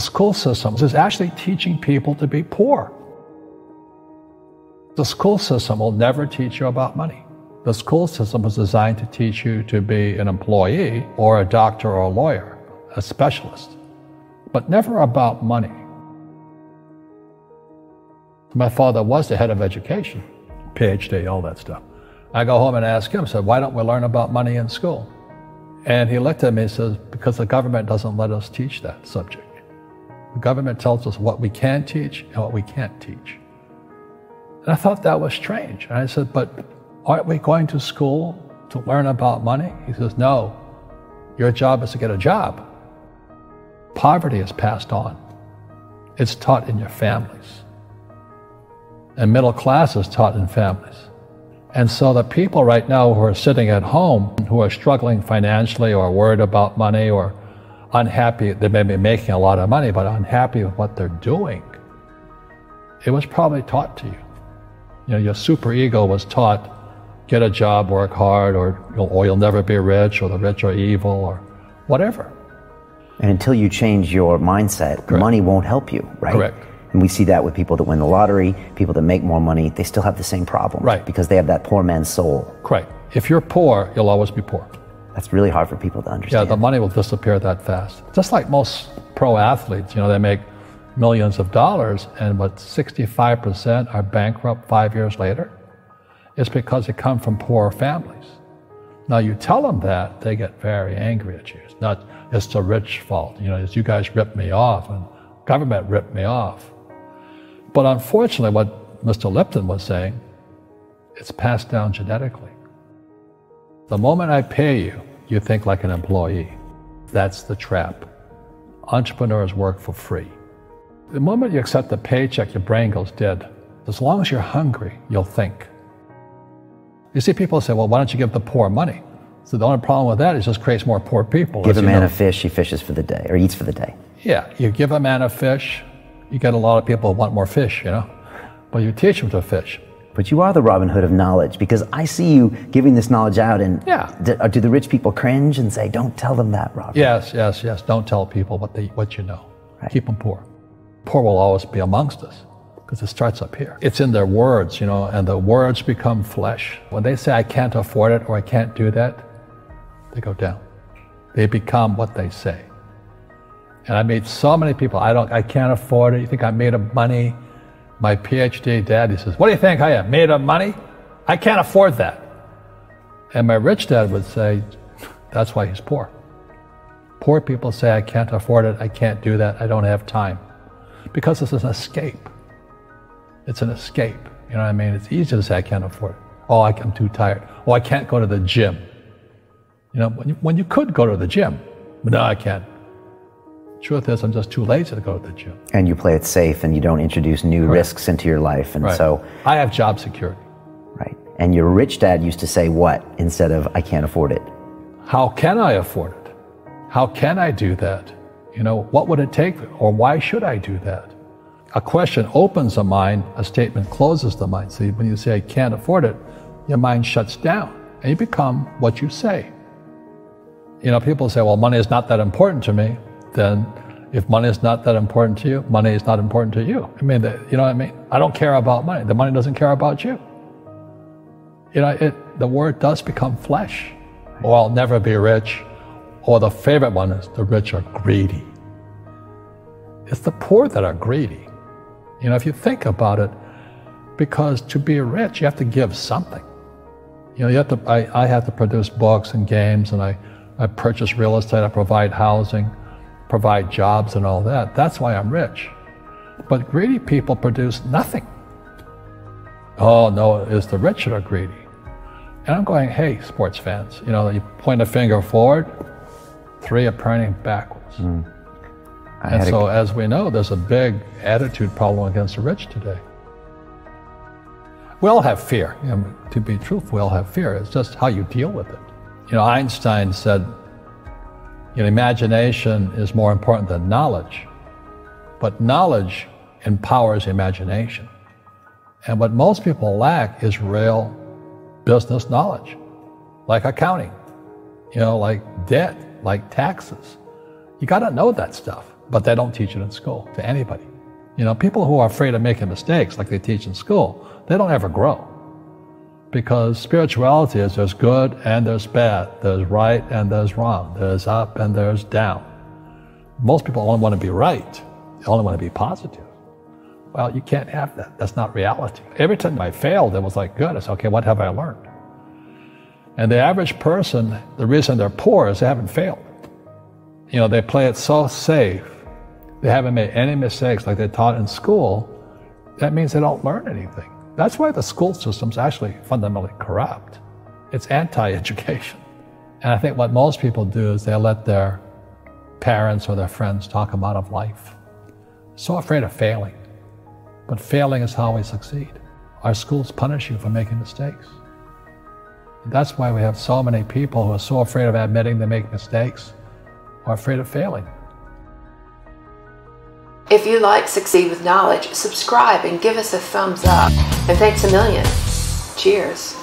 school system is actually teaching people to be poor. The school system will never teach you about money. The school system was designed to teach you to be an employee or a doctor or a lawyer, a specialist, but never about money. My father was the head of education, PhD, all that stuff. I go home and ask him, said, why don't we learn about money in school? And he looked at me and says, because the government doesn't let us teach that subject. The government tells us what we can teach and what we can't teach. And I thought that was strange. And I said, but aren't we going to school to learn about money? He says, no, your job is to get a job. Poverty is passed on. It's taught in your families. And middle class is taught in families. And so the people right now who are sitting at home, who are struggling financially or worried about money or unhappy, they may be making a lot of money, but unhappy with what they're doing, it was probably taught to you. You know, your superego was taught, get a job, work hard, or you'll never be rich, or the rich are evil, or whatever. And until you change your mindset, Correct. Money won't help you, right? Correct. And we see that with people that win the lottery, people that make more money, they still have the same problem. Right. Because they have that poor man's soul. Correct. If you're poor, you'll always be poor. That's really hard for people to understand. Yeah, the money will disappear that fast. Just like most pro athletes, they make millions of dollars, and 65% are bankrupt 5 years later. It's because they come from poor families. Now you tell them that, they get very angry at you. It's not, it's the rich fault. It's you guys ripped me off, and government ripped me off. But unfortunately, what Mr. Lipton was saying, it's passed down genetically. The moment I pay you, you think like an employee. That's the trap. Entrepreneurs work for free. The moment you accept a paycheck, your brain goes dead. As long as you're hungry, you'll think. You see people say, well, why don't you give the poor money? So the only problem with that is it just creates more poor people. Give a man a fish, he fishes for the day, or eats for the day. Yeah, you give a man a fish, you get a lot of people who want more fish, But you teach them to fish. But you are the Robin Hood of knowledge, because I see you giving this knowledge out, and do the rich people cringe and say, don't tell them that, Robin? Yes. Don't tell people what you know. Right. Keep them poor. Poor will always be amongst us, because it starts up here. It's in their words, and the words become flesh. When they say, I can't afford it, or I can't do that, they go down. They become what they say. And I meet so many people, I can't afford it. You think I'm made of money? My PhD dad, he says, what do you think I am, made of money? I can't afford that. And my rich dad would say, that's why he's poor. Poor people say, I can't afford it, I can't do that, I don't have time. Because it's an escape. It's an escape, you know what I mean? It's easy to say, I can't afford it. Oh, I'm too tired. Oh, I can't go to the gym. When you could go to the gym, but no, I can't. Truth is, I'm just too lazy to go to the gym. And you play it safe, and you don't introduce new risks into your life, and so... I have job security. Right. And your rich dad used to say what instead of, I can't afford it? How can I afford it? How can I do that? What would it take, or why should I do that? A question opens the mind, a statement closes the mind. See, when you say, I can't afford it, your mind shuts down, and you become what you say. People say, well, money is not that important to me. Then if money is not that important to you, money is not important to you. You know what I mean? I don't care about money. The money doesn't care about you. The word does become flesh. Or I'll never be rich. Or the favorite one is the rich are greedy. It's the poor that are greedy. If you think about it, because to be rich, you have to give something. I have to produce books and games, and I purchase real estate, I provide housing, provide jobs and all that. That's why I'm rich. But greedy people produce nothing. Oh no, it's the rich that are greedy. And I'm going, hey, sports fans, you point a finger forward, 3 are pointing backwards. And so as we know, there's a big attitude problem against the rich today. We all have fear. To be truthful, we all have fear. It's just how you deal with it. Einstein said, imagination is more important than knowledge, but knowledge empowers imagination. And what most people lack is real business knowledge, like accounting, like debt, like taxes. You got to know that stuff. but they don't teach it in school to anybody. You know, people who are afraid of making mistakes like they teach in school, they don't ever grow. Because spirituality is there's good and there's bad, there's right and there's wrong, there's up and there's down. Most people only want to be right, they only want to be positive. Well, you can't have that. That's not reality. Every time I failed, it was like, good. I said, okay, what have I learned? And the average person, the reason they're poor is they haven't failed. You know, they play it so safe. They haven't made any mistakes like they taught in school. That means they don't learn anything. That's why the school system's actually fundamentally corrupt. It's anti-education. And I think what most people do is they let their parents or their friends talk them out of life. So afraid of failing. But failing is how we succeed. Our schools punish you for making mistakes. And that's why we have so many people who are so afraid of admitting they make mistakes or afraid of failing. If you like Succeed with Knowledge, subscribe and give us a thumbs up. And thanks a million. Cheers.